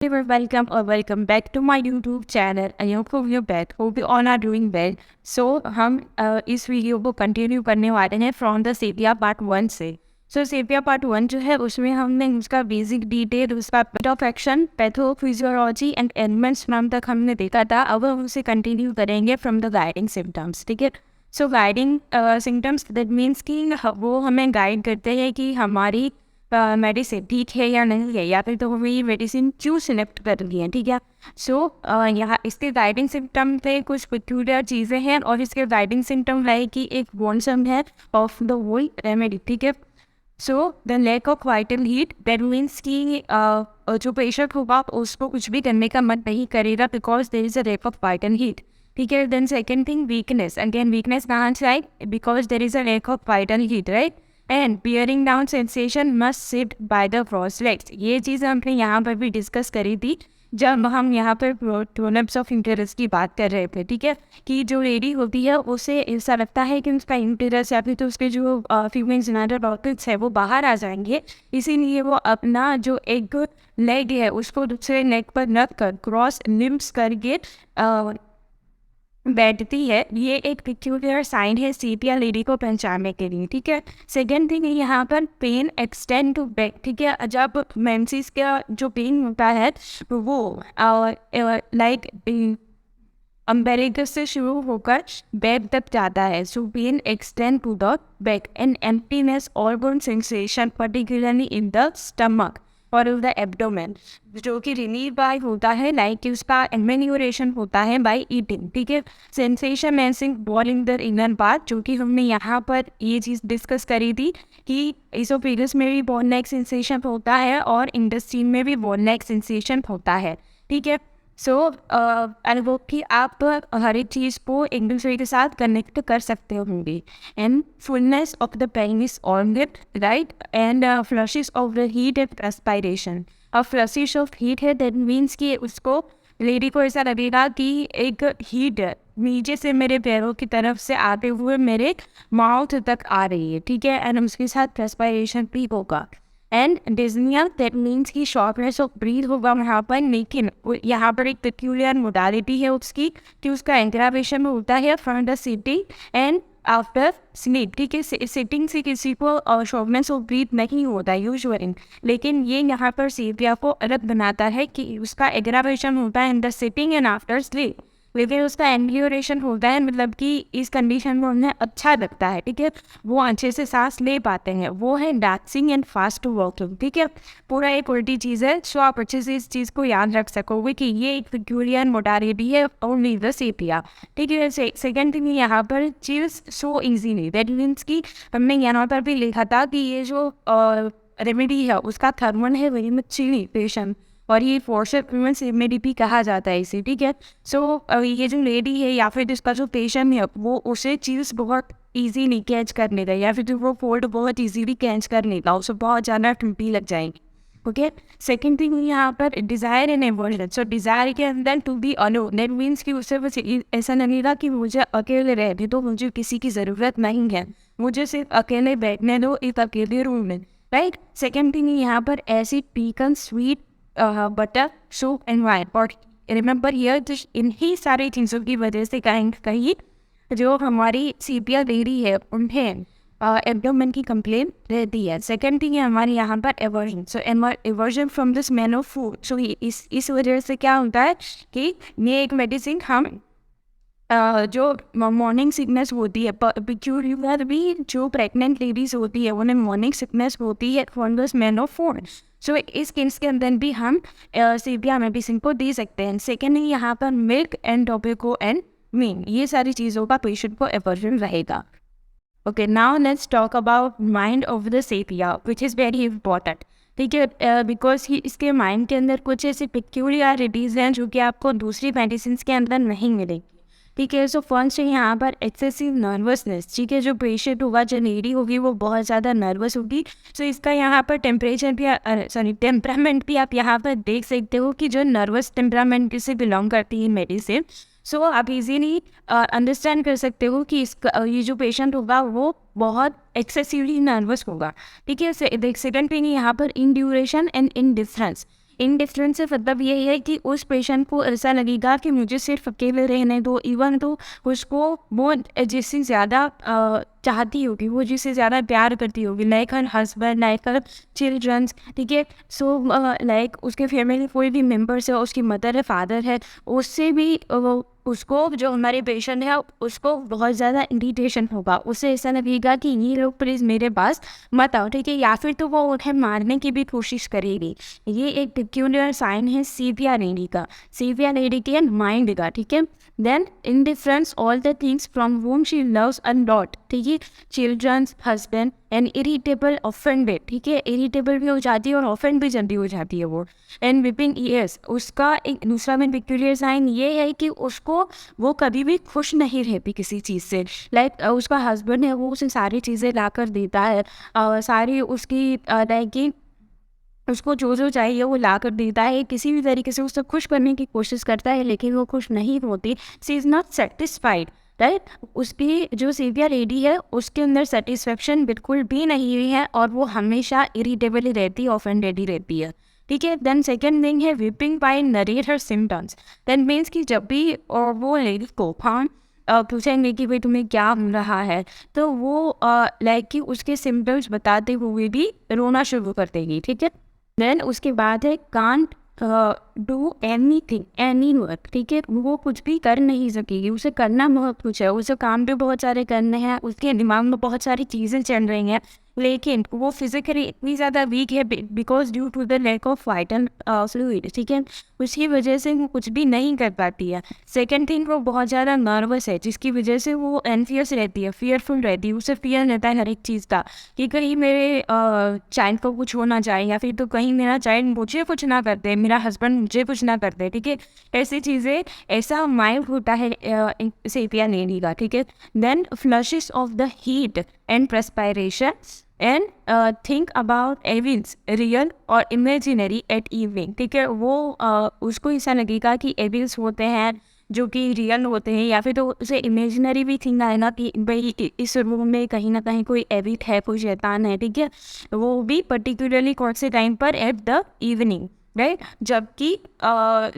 Welcome or welcome back to my YouTube channel. I hope you're back. Hope you all are doing well. So हम इस video को continue करने वाले हैं from the sepia part 1 से. सो sepia part 1 जो है उसमें हमने उसका बेसिक डिटेल, उसका method of action, pathophysiology and elements नाम तक हमने देखा था. अब हम उसे कंटिन्यू करेंगे फ्रॉम द गाइडिंग सिम्टम्स. ठीक है. सो गाइडिंग सिम्टम्स दैट मीन्स कि वो हमें गाइड करते हैं कि हमारी मेडिसिन ठीक है या नहीं है, या फिर तो हमें ये मेडिसिन क्यों सिलेक्ट करनी है. ठीक है. सो यहाँ इसके गाइडिंग सिम्टम पे कुछ पेक्यूलियर चीज़ें हैं और इसके गाइडिंग सिम्टम है कि एक वॉन्सम है ऑफ द होल रेमेडी. ठीक है. So the lack of vital heat that means कि जो पेशेंट होगा उसको कुछ भी करने का मन नहीं करेगा because there is a lack of vital heat. ठीक है. Then second thing weakness. Again weakness कहाँ से आई? Because there is a lack of vital heat, right. And bearing down sensation must sit by the cross legs. ये चीज़ हमने यहाँ पर भी डिस्कस करी थी जब हम यहाँ पर टोनअप्स ऑफ इंटरेस्ट की बात कर रहे थे. ठीक है. कि जो लेडी होती है उसे ऐसा लगता है कि उसका इंटरेस्ट या फिर तो उसके जो फीमेल जेनिटल ऑर्गन्स है वो बाहर आ जाएंगे, इसीलिए वो अपना जो एक लेग है उसको दूसरे लेग पर रख कर क्रॉस लिम्स करके बैठती है. ये एक पिक्यूलियर साइन है सेपिया लेडी को पहचानने के लिए. ठीक है. सेकेंड थिंग यहाँ पर पेन एक्सटेंड टू बैक. ठीक है. जब मेंसेस का जो पेन होता है वो लाइक अम्बेलिकस से शुरू होकर बैक तक जाता है. So pain extend to the back and emptiness organ sensation particularly in the stomach और द एब्डोमेन, जो कि रिलीव बाय होता है लाइक उसका एमेन्यूरेशन होता है बाय ईटिंग. ठीक है. Sensation मैसिंग bowling the inner part, जो कि हमने यहाँ पर ये चीज़ डिस्कस करी थी कि इसोफेगस में भी बॉल लाइक सेंसेशन होता है और इंटेस्टाइन में भी बॉल लाइक सेंसेशन होता है. ठीक है. सो अनुभव कि आप हर एक चीज़ को एक दूसरे के साथ कनेक्ट कर सकते होंगे. And fullness of the penis organ, right. And flushes of the heat and transpiration. और फ्लशिश ऑफ हीट है दैट मीन्स कि उसको लेडी को ऐसा लगेगा कि एक हीट नीचे से मेरे पैरों की तरफ से आते हुए मेरे माउथ तक आ रही है. ठीक है. एंड उसके साथ ट्रांसपायरेशन भी होगा. एंड डिजनिया दैट मीन्स की शॉर्टनेस ऑफ ब्रीथ होगा वहाँ पर. लेकिन यहाँ पर एक पेक्यूलियर मोडालिटी है उसकी कि उसका एंग्रावेशन होता है from the sitting and after sleep. ठीक है. सिटिंग से किसी को शॉर्टनेस ऑफ ब्रीथ नहीं होता यूजुअली, लेकिन ये यहाँ पर सेपिया को अलग बनाता है कि उसका एग्रावेशन होता है in the sitting and after sleep, लेकिन उसका एम्ब्यूरेशन होता है मतलब कि इस कंडीशन में उन्हें अच्छा लगता है. ठीक है. वो अच्छे से सांस ले पाते हैं. वो है डांसिंग एंड फास्ट वॉकिंग. ठीक है. पूरा एक उल्टी चीज़ है. सो आप अच्छे से इस चीज़ को याद रख सकोगे कि ये एक पेक्यूलियर मोडालिटी है ओनली द सेपिया. ठीक है. सेकेंड थिंग यहाँ पर चीज़ सो ईजीली दैट मीन्स कि हमने यहाँ पर भी लिखा था कि ये जो रेमेडी है उसका थर्मल है वेरी मच चीनी पेशेंट, और ये फोर्सेड प्रीमेंस रेमेडी भी कहा जाता है इसे. ठीक है. सो ये जो लेडी है या फिर जिसका जो पेशेंट है वो उसे चीज़ बहुत इजीली कैच करने का या फिर जो वो फोल्ड बहुत इजीली कैच करने का उसे बहुत ज़्यादा ठंडी लग जाएगी. ओके. सेकेंड थिंग यहाँ पर desire and aversion. So desire के अंदर to be alone that means कि उसे बस ऐसा लगेगा कि मुझे अकेले रहने दो, मुझे किसी की ज़रूरत नहीं है, मुझे सिर्फ अकेले बैठने दो एक अकेले रूम में, राइट. सेकेंड थिंग यहाँ पर acid pecan sweet butter soup and wine. और रिमेंबर हियर इन्हीं सारी चीज़ों की वजह से कहीं जो हमारी सेपिया लेडी है उन्हें एब्डोमेन की कंप्लेन रहती है. सेकेंड थिंग है हमारे यहाँ पर aversion. So aversion from this man of food. So इस वजह से क्या होता है कि ये एक मेडिसिन हम जो मॉर्निंग सिकनेस होती है पिक्यूलियर भी जो प्रेग्नेंट लेडीज होती है उन्हें मॉर्निंग सिकनेस होती है from this man of food. So इस केस के अंदर भी हम सेपिया मेडिसिन को दे सकते हैं. सेकेंड यहाँ पर milk and tobacco and mean, ये सारी चीज़ों का पेशेंट को एवर्जन रहेगा. Okay. Now let's talk about mind of the sepia which is very important. ठीक है. बिकॉज इसके माइंड के अंदर कुछ ऐसी पिक्यूलियरिटीज़ हैं जो कि आपको दूसरी मेडिसिन के अंदर नहीं मिलेगी. ठीक है. सो फर्स्ट है यहाँ पर एक्सेसिव नर्वसनेस. ठीक है. जो पेशेंट होगा, जो लेडी होगी वो बहुत ज़्यादा नर्वस होगी. सो इसका यहाँ पर टेम्परामेंट भी आप यहाँ पर देख सकते हो कि जो नर्वस टेम्परामेंट से बिलोंग करती है मेडिसिन. सो आप इजीली अंडरस्टैंड कर सकते हो कि इसका ये जो पेशेंट होगा वो बहुत एक्सेसिवली नर्वस होगा. ठीक है. सेकेंड थिंग यहाँ पर in duration and in difference. Indifference से मतलब ये है कि उस पेशेंट को ऐसा लगेगा कि मुझे सिर्फ अकेले रहने दो, इवन तो उसको वो जिससे ज़्यादा चाहती होगी, वो जिससे ज़्यादा प्यार करती होगी, like her husband, like her childrens, ठीक है। सो लाइक उसके फैमिली कोई भी मेम्बर्स है, उसकी मदर है, फादर है, उससे भी उसको जो हमारे पेशेंट है उसको बहुत ज़्यादा इरिटेशन होगा, उसे ऐसा लगेगा कि ये लोग प्लीज़ मेरे पास मत आओ, ठीक है, या फिर तो वो उन्हें मारने की भी कोशिश करेगी। ये एक पिक्यूलियर साइन है सीवियरिटी का, सीवियरिटी एंड माइंड का, ठीक है। Then indifference all the things from whom she loves a lot, ठीक है, childrens, husband and irritable, offended, ठीक है, इरिटेबल भी हो जाती है और ऑफेंड भी जल्दी हो जाती है वो। एंड विपिंग ईयर्स, उसका एक दूसरा में पिक्यूलियर साइन ये है कि उसको वो कभी भी खुश नहीं रहती किसी चीज़ से। लाइक उसका हस्बैंड है, वो उसे सारी चीज़ें ला कर देता है, सारी उसकी लाइक कि उसको जो जो चाहिए वो ला कर देता है, किसी भी तरीके से उसे खुश करने की कोशिश करता है, लेकिन वो खुश नहीं होती। She is not satisfied, right. उसकी जो सेवियर लेडी है उसके अंदर सेटिस्फेक्शन बिल्कुल भी नहीं हुई है और वो हमेशा इरिटेबल ही रहती है, ऑफेंडेड ही रहती है, ठीक है। देन सेकेंड थिंग है विपिंग बाय नरेट हर सिम्टम्स। देन मीन्स कि जब भी और वो लेडी को पूछेंगे कि भाई तुम्हें क्या हो रहा है, तो वो लाइक कि उसके सिम्टम्स बताते हुए भी रोना शुरू कर देगी, ठीक है। देन उसके बाद है can't do any thing, any work, ठीक है, वो कुछ भी कर नहीं सकेगी, उसे करना बहुत कुछ है, उसे काम भी बहुत सारे करने हैं, उसके दिमाग में बहुत सारी चीज़ें चल रही हैं, लेकिन वो फिजिकली इतनी ज़्यादा वीक है because due to the lack of vital fluid, ठीक है, उसकी वजह से वो कुछ भी नहीं कर पाती है। सेकेंड थिंग, वो बहुत ज़्यादा नर्वस है जिसकी वजह से वो एनफियस रहती है, फियरफुल रहती है, उसे फियर रहता है हर एक चीज़ का कि कहीं मेरे चाइल्ड को कुछ होना चाहिए, या फिर तो कहीं मेरा चाइल्ड मुझे कुछ ना कर दे, मेरा हस्बैंड मुझे कुछ ना कर दे, ठीक है, ऐसी चीज़ें, ऐसा माइंड होता है सेपिया लेडी का, ठीक है। Then flushes of the heat and perspiration and think about evils real or imaginary at evening, ठीक है, वो उसको ऐसा लगेगा कि एविल्स होते हैं जो कि रियल होते हैं, या फिर तो उसे इमेजिनरी भी थिंक आएगा कि भाई इस रूम में कहीं ना कहीं कोई एविट है, कोई शैतान है, ठीक है, वो भी पर्टिकुलरली कौन से टाइम पर, एट द इवनिंग, राइट, जबकि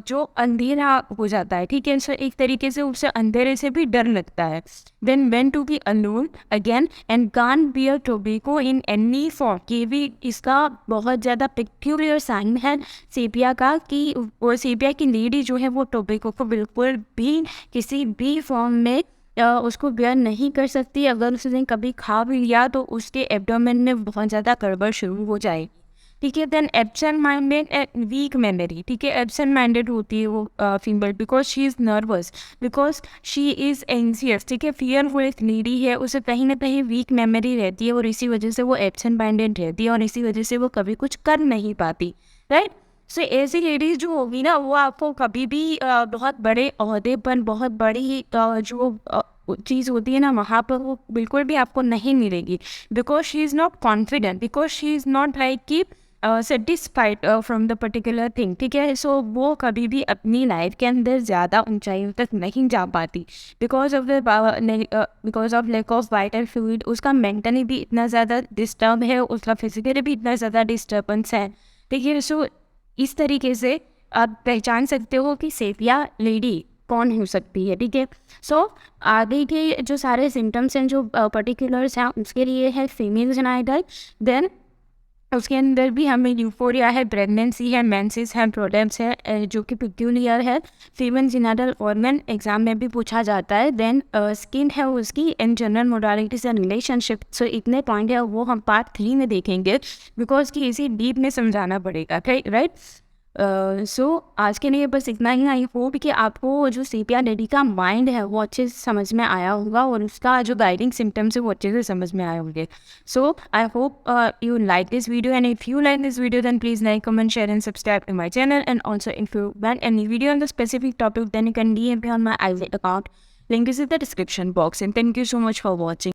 जो अंधेरा हो जाता है, ठीक है, सो एक तरीके से उससे अंधेरे से भी डर लगता है। Then when to be alone again and can bear tobacco in any form, ये भी इसका बहुत ज़्यादा पिक्यूलियर साइन है सेपिया का कि वो सेपिया की लेडी जो है वो टोबैको को बिल्कुल भी किसी भी फॉर्म में उसको बियर नहीं कर सकती। अगर उसने कभी खा भी लिया तो उसके एब्डोमेन में बहुत ज़्यादा गड़बड़ शुरू हो जाए, ठीक है। Then absent minded and weak memory, ठीक है, एब्सेंट माइंडेड होती है वो female because she is nervous, because she is anxious, ठीक है, फियरफुल एक लेडी है, उसे कहीं ना कहीं वीक मेमोरी रहती है और इसी वजह से वो एब्सेंट माइंडेड रहती है और इसी वजह से वो कभी कुछ कर नहीं पाती, राइट। सो ऐसी लेडीज़ जो होगी ना वो आपको कभी भी बहुत बड़े ओहदे पर, बहुत बड़ी जो चीज़ होती है ना वहाँ पर वो बिल्कुल भी आपको नहीं मिलेगी, because she is not confident, because she is not like कि satisfied from the particular thing, ठीक है। सो वो कभी भी अपनी लाइफ के अंदर ज़्यादा ऊंचाइयों तक नहीं जा पाती because of lack of vital fluid. उसका मेंटली भी इतना ज़्यादा डिस्टर्ब है, उसका फिजिकली भी इतना ज़्यादा डिस्टर्बेंस है, ठीक है। सो इस तरीके से आप पहचान सकते हो कि सेपिया लेडी कौन हो सकती है, ठीक है। सो आगे के जो सारे सिम्टम्स हैं, जो पर्टिकुलर्स हैं, उसके लिए है फीमेल जेनाइटल, देन उसके अंदर भी हमें यूफोरिया है, प्रेगनेंसी है, मेंसेस है, प्रोडेम्स है जो कि पिक्यूलियर है, फीमेल जेनिटल ऑर्गन एग्जाम में भी पूछा जाता है। देन स्किन है उसकी, and general modalities and relationship. So इतने पॉइंट है वो हम पार्ट 3 में देखेंगे बिकॉज कि इसी डीप में समझाना पड़ेगा, राइट। सो आज के लिए बस इतना ही। आई होप कि आपको जो सेपिया लेडी का माइंड है वो अच्छे से समझ में आया होगा और उसका जो गाइडिंग सिम्टम्स है वो अच्छे से समझ में आए होंगे। So I hope you like this video, and if you like this video then please like, comment, share and subscribe to my channel. And also if you want any video on the specific topic then you can DM me on my IG account. Link is in the description box, and thank you so much for watching.